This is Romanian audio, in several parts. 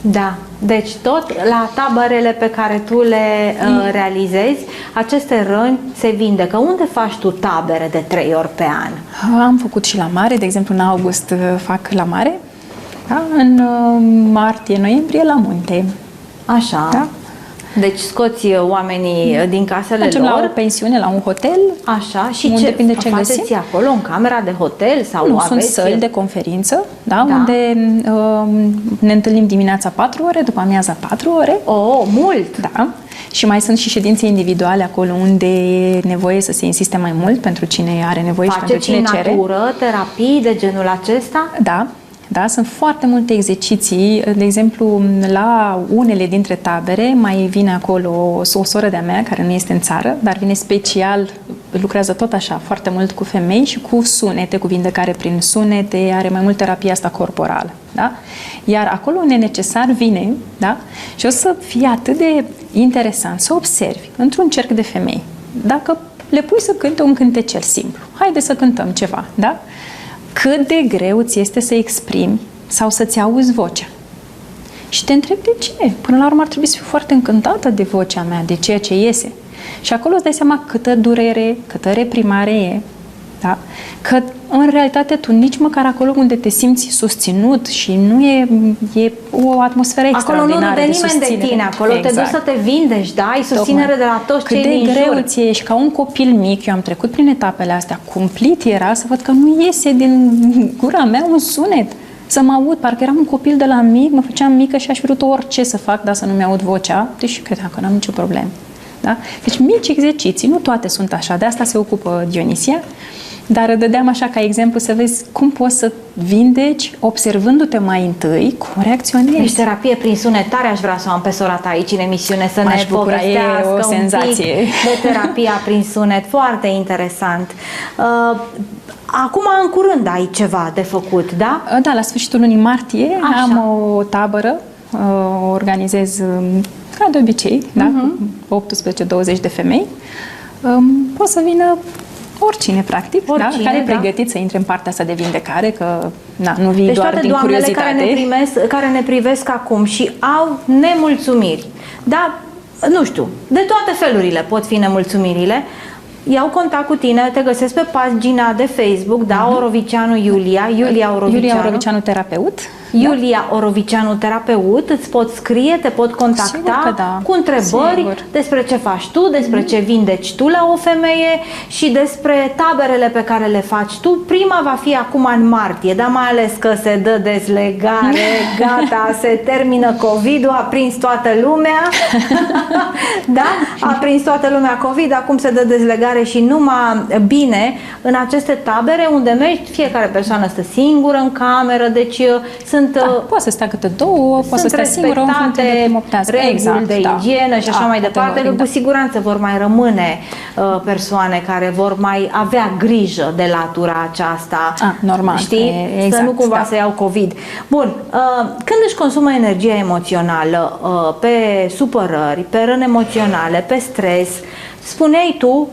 Da, deci tot la tabărele pe care tu le realizezi, aceste răni se vindecă. Unde faci tu tabere de 3 ori pe an? Am făcut și la mare, de exemplu în august fac la mare, da? În martie-noiembrie la munte. Așa. Da? Deci scoți oamenii din casele Mergem lor. la o pensiune, la un hotel. Așa. Și depinde ce faceți găsim. acolo, în camera de hotel? Sau Nu, aveți... sunt săli de conferință, da? Unde ne întâlnim dimineața 4 ore, după amiaza 4 ore. Oh, mult! Da. Și mai sunt și ședințe individuale acolo unde e nevoie să se insiste mai mult pentru cine are nevoie. Faceți și pentru cine cere. natură, terapii de genul acesta? Da. Da, sunt foarte multe exerciții. De exemplu, la unele dintre tabere mai vine acolo o soră de-a mea care nu este în țară, dar vine special, lucrează tot așa, foarte mult cu femei și cu sunete, cu vindecare prin sunete, are mai mult terapia asta corporală. Da? Iar acolo unde e necesar vine, da? Și o să fie atât de interesant să observi într-un cerc de femei. Dacă le pui să cânte un cântecel simplu, haide să cântăm ceva, da? Cât de greu ți este să exprimi sau să-ți auzi vocea. Și te întrebi de ce. Până la urmă ar trebui să fiu foarte încântată de vocea mea, de ceea ce iese. Și acolo îți dai seama câtă durere, câtă reprimare e. Da? Că în realitate tu nici măcar acolo unde te simți susținut și nu e o atmosferă extraordinară acolo nu vede nimeni de tine, acolo exact. Te duci să te vindești, da? Ai susținere de la toți cei din jur. Cât de greu ți-e, ești ca un copil mic, eu am trecut prin etapele astea, cumplit era să văd că nu iese din gura mea un sunet, să mă aud, parcă eram un copil de la mic, mă făceam mică și aș vrut orice să fac, dar să nu mi-aud vocea, deși credeam că n-am nicio problemă. Da? Deci mici exerciții, nu toate sunt așa, de asta se ocupă Dionisia, dar dădeam așa ca exemplu să vezi cum poți să vindeci observându-te mai întâi cum reacționezi. Deci terapie prin sunetare aș vrea să o am pe sora ta aici în emisiune să ne povestească o senzație. Un pic de terapia prin sunet. Foarte interesant. Acum, în curând, ai ceva de făcut, da? Da, la sfârșitul lunii martie am o tabără, o organizez ca de obicei, da? 18-20 de femei. Poți să vină oricine, practic, oricine, care e pregătit să intre în partea asta de vindecare, că nu vii doar din curiozitate. Deci care ne privesc acum și au nemulțumiri, da, nu știu, de toate felurile pot fi nemulțumirile, iau contact cu tine, te găsesc pe pagina de Facebook, da, Orovicianu Iulia Orovicianu terapeut. Iulia Orovicianu terapeut, îți pot scrie, te pot contacta cu întrebări despre ce faci tu, despre ce vindeci tu la o femeie și despre taberele pe care le faci tu. Prima va fi acum în martie, dar mai ales că se dă dezlegare, gata, se termină COVID-ul, a prins toată lumea, da? A prins toată lumea COVID, acum se dă dezlegare și numai bine în aceste tabere unde mergi, fiecare persoană stă singură în cameră, deci sunt poate să stea câte două, poate să stea singură în funcție de cum optează. Reguli de igienă și așa mai departe. Cu siguranță vor mai rămâne persoane care vor mai avea grijă de latura aceasta. Normal. Știi? Exact, să nu cumva să iau COVID. Bun. Când își consumă energia emoțională pe supărări, pe răni emoționale, pe stres, spuneai tu,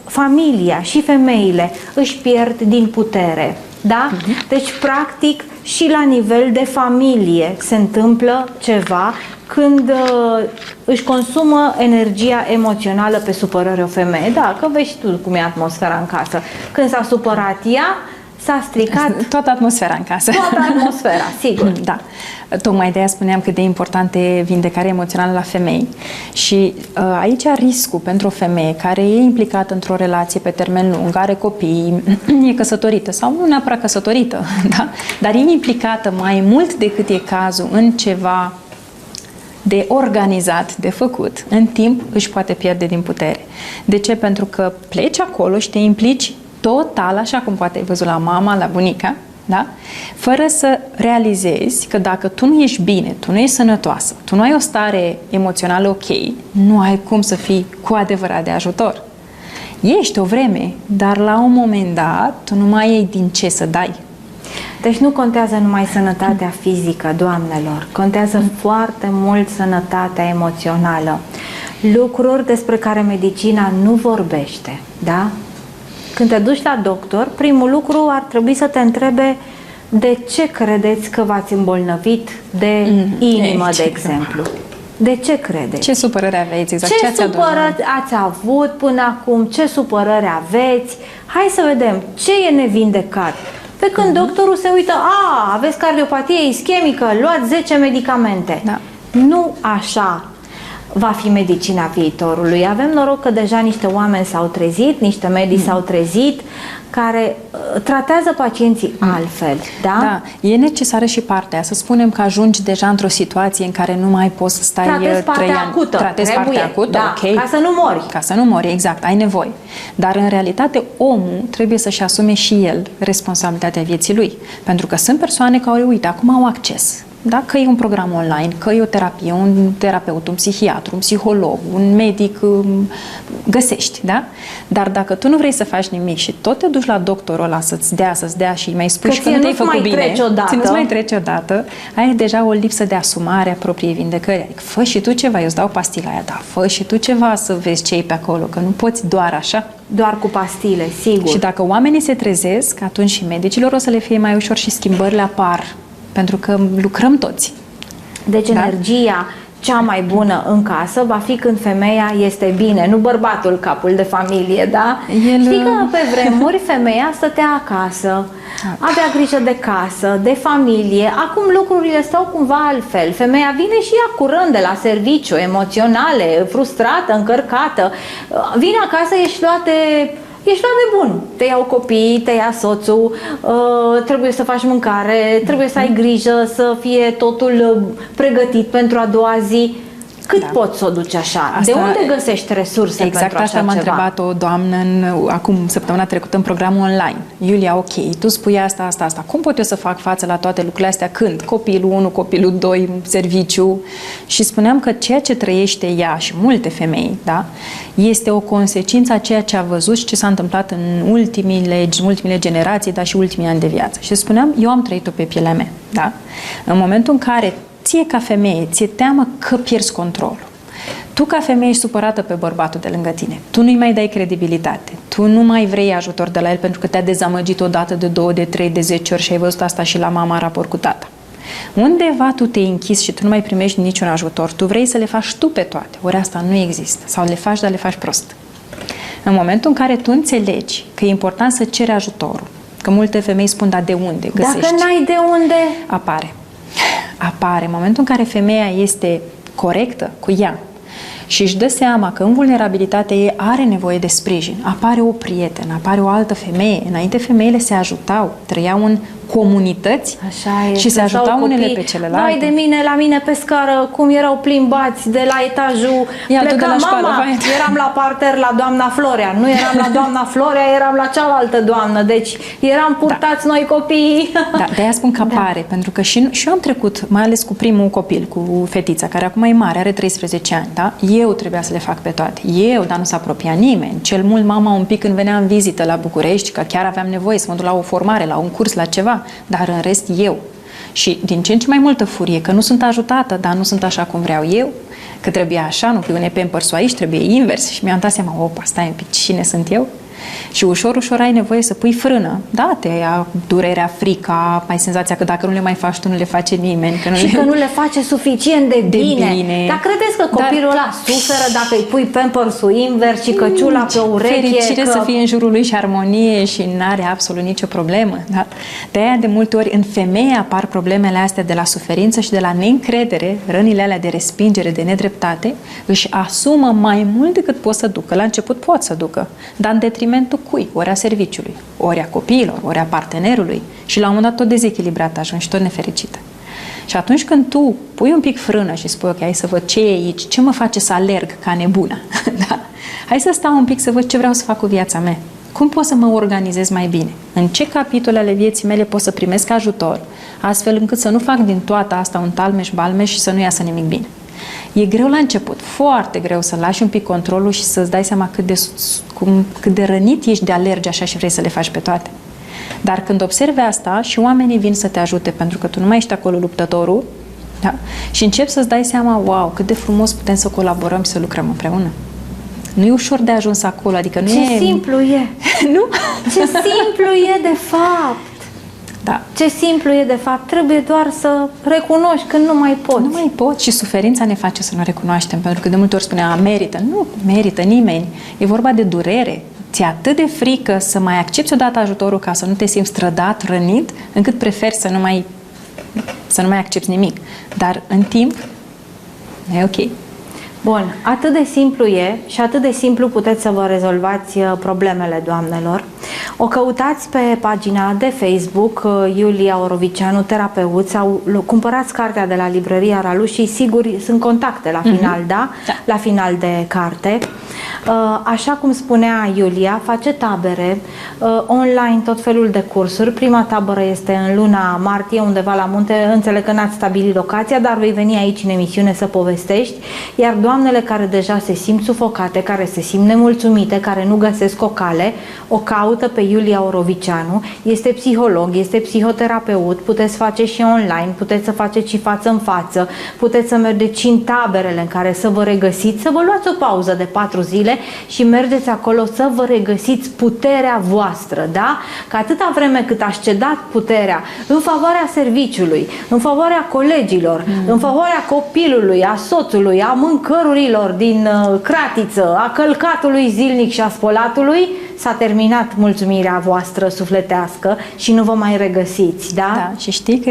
familia și femeile își pierd din putere. Da? Deci, practic, și la nivel de familie se întâmplă ceva când își consumă energia emoțională pe supărări o femeie. Da, că vezi tu cum e atmosfera în casă. Când s-a supărat ea, s-a stricat toată atmosfera în casă. Toată atmosfera, sigur. Da. Tocmai de aia spuneam cât de importantă e vindecarea emoțională la femei. Și aici riscul pentru o femeie care e implicată într-o relație pe termen lung, are copii, e căsătorită sau nu neapărat căsătorită, da? Dar e implicată mai mult decât e cazul în ceva de organizat, de făcut, în timp își poate pierde din putere. De ce? Pentru că pleci acolo și te implici total, așa cum poate ai văzut la mama, la bunica, da? Fără să realizezi că dacă tu nu ești bine, tu nu ești sănătoasă, tu nu ai o stare emoțională ok, nu ai cum să fii cu adevărat de ajutor. Ești o vreme, dar la un moment dat tu nu mai ai din ce să dai. Deci nu contează numai sănătatea fizică, doamnelor, contează foarte mult sănătatea emoțională. Lucruri despre care medicina nu vorbește, da? Când te duci la doctor, primul lucru ar trebui să te întrebe De ce credeți că v-ați îmbolnăvit de inimă, de exemplu? De ce credeți? Ce supărări aveți? Exact. Ce supărări ați avut până acum? Ce supărări aveți? Hai să vedem ce e nevindecat. Pe când doctorul se uită, aveți cardiopatie ischemică, luați 10 medicamente. Da. Nu așa va fi medicina viitorului. Avem noroc că deja niște oameni s-au trezit, niște medici s-au trezit, care tratează pacienții altfel. Da? Da, e necesară și partea. Să spunem că ajungi deja într-o situație în care nu mai poți să stai 3 ani. Tratezi partea acută, da, ok. Ca să nu mori. Ca să nu mori, exact, ai nevoie. Dar în realitate omul trebuie să-și asume și el responsabilitatea vieții lui. Pentru că sunt persoane care, uite, acum au acces. Da? Că e un program online, că e o terapie, un terapeut, un psihiatru, un psiholog, un medic, găsești, da? Dar dacă tu nu vrei să faci nimic și tot te duci la doctorul ăla să-ți dea și îi mai spui și că nu te-ai făcut bine, nu-ți mai trece odată, ai deja o lipsă de asumare a propriei vindecări. Adică fă și tu ceva, eu îți dau pastila aia, da, fă și tu ceva să vezi ce e pe acolo, că nu poți doar așa. Doar cu pastile, sigur. Și dacă oamenii se trezesc, atunci și medicilor o să le fie mai ușor și schimbările apar. Pentru că lucrăm toți. Deci energia cea mai bună în casă va fi când femeia este bine, nu bărbatul, capul de familie, da? Știi că pe vremuri femeia stătea acasă, avea grijă de casă, de familie. Acum lucrurile stau cumva altfel. Femeia vine și ea curând de la serviciu, emoționale, frustrată, încărcată. Vine acasă, ești luat de bun. Te iau copiii, te ia soțul, trebuie să faci mâncare, trebuie să ai grijă să fie totul pregătit pentru a doua zi. Cât poți să o duci așa? Asta, de unde găsești resurse pentru așa ceva? Exact asta m-a întrebat o doamnă acum săptămâna trecută în programul online. Iulia, ok, tu spui asta. Cum pot eu să fac față la toate lucrurile astea când? Copilul 1, copilul 2, serviciu. Și spuneam că ceea ce trăiește ea și multe femei, da, este o consecință a ceea ce a văzut și ce s-a întâmplat în ultimile generații, dar și ultimii ani de viață. Și spuneam, eu am trăit-o pe pielea mea. Da? În momentul în care ție ca femeie, ți-e teamă că pierzi controlul. Tu ca femeie ești supărată pe bărbatul de lângă tine. Tu nu-i mai dai credibilitate. Tu nu mai vrei ajutor de la el pentru că te-a dezamăgit odată, de 2, de 3, de 10 ori și ai văzut asta și la mama în raport cu tata. Undeva tu te-ai închis și tu nu mai primești niciun ajutor. Tu vrei să le faci tu pe toate. Ori asta nu există. Sau le faci, dar le faci prost. În momentul în care tu înțelegi că e important să ceri ajutorul, că multe femei spun, dar de unde găsești? Dacă n-ai de unde, apare. În momentul în care femeia este corectă cu ea și își dă seama că în vulnerabilitatea ei are nevoie de sprijin, apare o prietenă, apare o altă femeie. Înainte femeile se ajutau, trăiau în comunități și se ajutau unele pe celelalte. Vai de mine, la mine pe scară, cum erau plimbați de la etajul, pleca mama, eram la parter la doamna Florea, nu eram la doamna Florea, eram la cealaltă doamnă, deci eram purtați noi copiii. Da, de-aia spun că apare, pentru că și eu am trecut, mai ales cu primul copil, cu fetița, care acum e mare, are 13 ani, da? Eu trebuia să le fac pe toate. Dar nu s-a apropiat nimeni. Cel mult mama un pic când venea în vizită la București, că chiar aveam nevoie să mă duc la o formare, la un curs, la ceva, dar în rest eu. Și din ce în ce mai multă furie, că nu sunt ajutată, dar nu sunt așa cum vreau eu, că trebuie așa, nu că ne Pampers aici, trebuie invers. Și mi-am dat seama, opa, stai un pic, cine sunt eu? Și ușor ai nevoie să pui frână. Da, te ia durerea, frica, ai senzația că dacă nu le mai faci tu, nu le face nimeni. Că nu le face suficient de bine. Dar credeți că copilul ăla suferă dacă îi pui Pampers-ul invers și căciula pe ureche? Fericire să fie în jurul lui și armonie și n-are absolut nicio problemă. Da? De-aia de multe ori în femeie apar problemele astea de la suferință și de la neîncredere, rănile alea de respingere, de nedreptate, își asumă mai mult decât pot să ducă. La început pot să ducă, dar în detrimentul cui? Ori a serviciului, ori a copiilor, ori a partenerului și la un moment dat tot dezechilibrat ajungi și tot nefericită. Și atunci când tu pui un pic frână și spui, ok, hai să văd ce e aici, ce mă face să alerg ca nebună, da? Hai să stau un pic să văd ce vreau să fac cu viața mea. Cum pot să mă organizez mai bine? În ce capitole ale vieții mele pot să primesc ajutor, astfel încât să nu fac din toată asta un talmeș-balmeș și să nu iasă nimic bine. E greu la început, foarte greu să lași un pic controlul și să-ți dai seama cât de rănit ești de alergi așa și vrei să le faci pe toate. Dar când observi asta și oamenii vin să te ajute pentru că tu nu mai ești acolo luptătorul, da? Și începi să-ți dai seama, wow, cât de frumos putem să colaborăm și să lucrăm împreună. Nu e ușor de ajuns acolo, adică nu Ce simplu e! Nu? Ce simplu e de fapt! Da. Ce simplu e de fapt, trebuie doar să recunoști când nu mai poți. Nu mai pot și suferința ne face să nu recunoaștem, pentru că de multe ori spunea, merită. Nu merită nimeni. E vorba de durere. Ți-e atât de frică să mai accepti odată ajutorul ca să nu te simți trădat, rănit, încât preferi să nu mai accepti nimic. Dar în timp, e ok. Bun, atât de simplu e și atât de simplu puteți să vă rezolvați problemele, doamnelor. O căutați pe pagina de Facebook Iulia Orovicianu, terapeut, sau cumpărați cartea de la librăria Ralu și sigur sunt contacte la final, da? La final de carte. Așa cum spunea Iulia, face tabere online, tot felul de cursuri. Prima tabără este în luna martie, undeva la munte. Înțeleg că n-ați stabilit locația, dar vei veni aici în emisiune să povestești. Iar doamnele care deja se simt sufocate, care se simt nemulțumite, care nu găsesc o cale, o caută pe Iulia Orovicianu. Este psiholog, este psihoterapeut, puteți face și online, puteți să faceți și față în față, puteți să mergeți și în taberele în care să vă regăsiți, să vă luați o pauză de 4 zile și mergeți acolo să vă regăsiți puterea voastră, da? Că atâta vreme cât aș cedat puterea în favoarea serviciului, în favoarea colegilor, în favoarea copilului, a soțului, a mâncărurilor din cratiță, a călcatului zilnic și a spolatului, s-a terminat mulțumirea voastră sufletească și nu vă mai regăsiți, da? Da, și știi că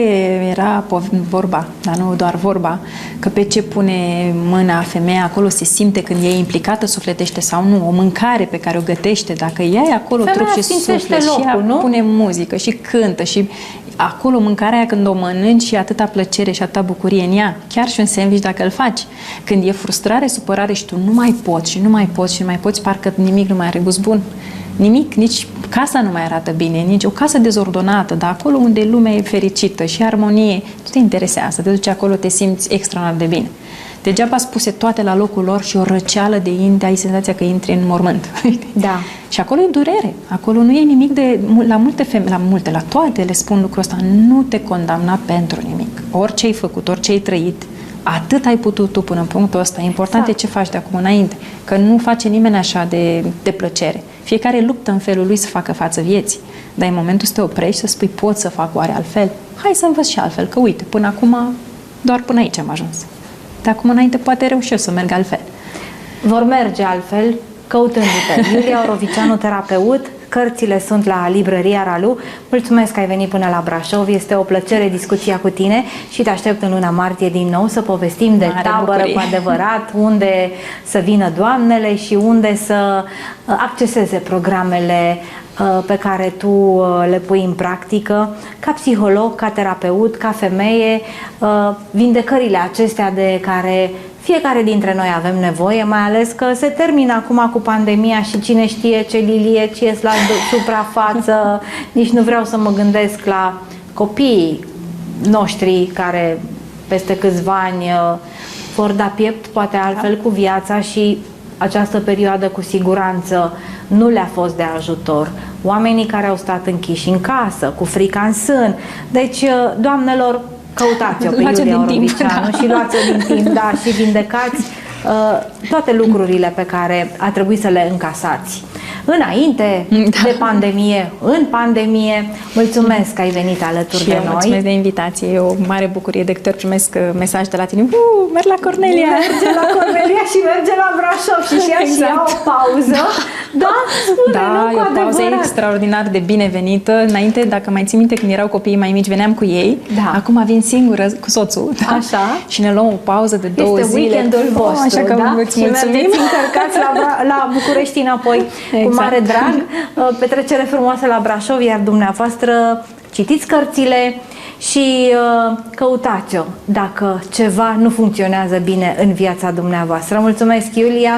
era vorba, dar nu doar vorba, că pe ce pune mâna femeia acolo se simte când e implicată sufletește sau nu, o mâncare pe care o gătește, dacă ea e acolo femeia trup și suflet locul, și ea nu? pune muzică și cântă și acolo mâncarea aia când o mănânci și atâta plăcere și atâta bucurie în ea, chiar și un sandwich dacă îl faci. Când e frustrare, supărare și tu nu mai poți și nu mai poți și nu mai poți, parcă nimic nu mai are gust bun. Nimic, nici casa nu mai arată bine, nici o casă dezordonată, dar acolo unde lumea e fericită și armonie, nu te interesează, te duci acolo, te simți extraordinar de bine. Degeaba spuse toate la locul lor și o răceală de inde, ai senzația că intri în mormânt. Da. Și acolo e durere, acolo nu e nimic de... La multe femei, la toate le spun lucrul ăsta, nu te condamna pentru nimic. Orice ai făcut, orice ai trăit, atât ai putut tu până în punctul ăsta. Important e ce faci de acum înainte, că nu face nimeni așa de plăcere. Fiecare luptă în felul lui să facă față vieții, dar în momentul să te oprești, să spui, pot să fac oare altfel? Hai să învăț și altfel, că uite, până acum, doar până aici am ajuns. De acum înainte poate reuși să merg altfel. Vor merge altfel, căutându-te. Iulia Orovicianu, terapeut, cărțile sunt la librăria Ralu. Mulțumesc că ai venit până la Brașov, este o plăcere discuția cu tine și te aștept în luna martie din nou să povestim de tabără cu adevărat, unde să vină doamnele și unde să acceseze programele pe care tu le pui în practică ca psiholog, ca terapeut, ca femeie, vindecările acestea de care fiecare dintre noi avem nevoie, mai ales că se termină acum cu pandemia și cine știe ce lilie ce ies la suprafață. Nici nu vreau să mă gândesc la copiii noștri care peste câțiva ani vor da piept, poate altfel cu viața și această perioadă cu siguranță nu le-a fost de ajutor. Oamenii care au stat închiși în casă, cu frica în sân. Deci, doamnelor, căutați-o pe Iulia Orovicianu și luați-o din timp, da, și vindecați toate lucrurile pe care a trebuit să le încasați. Înainte de pandemie, în pandemie, mulțumesc că ai venit alături și de eu noi. Mulțumesc de invitație, e o mare bucurie de câte ori primesc mesaj de la tine. Merg la Cornelia! Merge la Cornelia și merge la Brașov și ea și ia o pauză. Da? Spune, da, nu, e o pauză extraordinar de binevenită. Înainte, dacă mai ții minte, când erau copiii mai mici, veneam cu ei. Da. Acum vin singură cu soțul. Da? Așa. Și ne luăm o pauză de 2 zile. Este weekendul vostru, așa că da? îți mulțumim. Și mergeți încărcați la București înapoi. Exact. Cu mare drag. Petrecere frumoasă la Brașov, iar dumneavoastră citiți cărțile și căutați-o dacă ceva nu funcționează bine în viața dumneavoastră. Mulțumesc, Iulia!